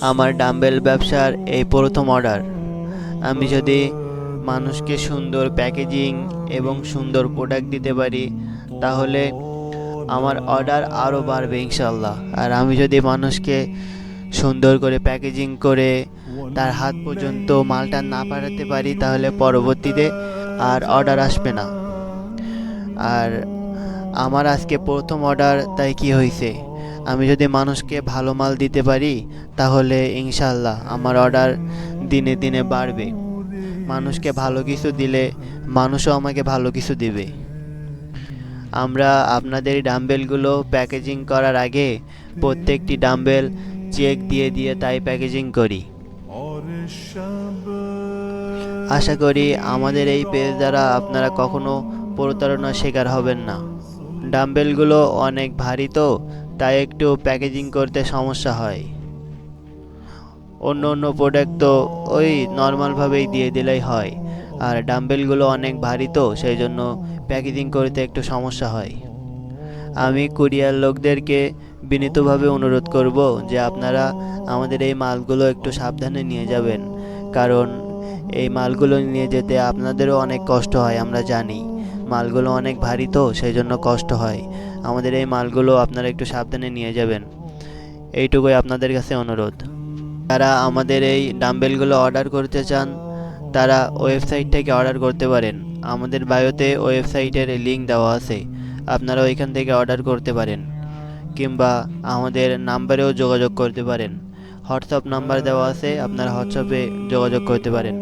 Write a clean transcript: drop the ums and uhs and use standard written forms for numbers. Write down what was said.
আমার ডাম্বেল ব্যবসার এই প্রথম অর্ডার। আমি যদি মানুষকে সুন্দর প্যাকেজিং এবং সুন্দর প্রোডাক্ট দিতে পারি তাহলে আমার অর্ডার আরও বাড়বে ইনশাল্লাহ। আর আমি যদি মানুষকে সুন্দর করে প্যাকেজিং করে তার হাত পর্যন্ত মালটা না পাঠাতে পারি তাহলে পরবর্তীতে আর অর্ডার আসবে না। আর আমার আজকে প্রথম অর্ডার, তাই কি হয়েছে, আমি যদি মানুষকে ভালো মাল দিতে পারি তাহলে ইনশাল্লাহ আমার অর্ডার দিনে দিনে বাড়বে। মানুষকে ভালো কিছু দিলে মানুষও আমাকে ভালো কিছু দিবে। আমরা আপনাদের ডাম্বেলগুলো প্যাকেজিং করার আগে প্রত্যেকটি ডাম্বেল চেক দিয়ে দিয়ে তাই প্যাকেজিং করি। আশা করি আমাদের এই পেজ দ্বারা আপনারা কখনো প্রতারণার শিকার হবেন না। ডাম্বেলগুলো অনেক ভারী তো, তাই একটু প্যাকেজিং করতে সমস্যা হয়। অন্য অন্য প্রোডাক্ট তো ওই নর্মালভাবেই দিয়ে দিলেই হয়, আর ডাম্বেলগুলো অনেক ভারী তো সেই জন্য প্যাকেজিং করতে একটু সমস্যা হয়। আমি কুরিয়ার লোকদেরকে বিনীতভাবে অনুরোধ করব যে আপনারা আমাদের এই মালগুলো একটু সাবধানে নিয়ে যাবেন, কারণ এই মালগুলো নিয়ে যেতে আপনাদেরও অনেক কষ্ট হয়। আমরা জানি মালগুলো অনেক ভারী তো সেই জন্য কষ্ট হয়। আমাদের এই মালগুলো আপনারা একটু সাবধানে নিয়ে যাবেন, এইটুকুই আপনাদের কাছে অনুরোধ। যারা আমাদের এই ডাম্বেলগুলো অর্ডার করতে চান তারা ওয়েবসাইট থেকে অর্ডার করতে পারেন। আমাদের বায়োতে ওয়েবসাইটের লিঙ্ক দেওয়া আছে, আপনারা ওইখান থেকে অর্ডার করতে পারেন, কিংবা আমাদের নাম্বারেও যোগাযোগ করতে পারেন। হোয়াটসঅ্যাপ নাম্বার দেওয়া আছে, আপনারা হোয়াটসঅ্যাপে যোগাযোগ করতে পারেন।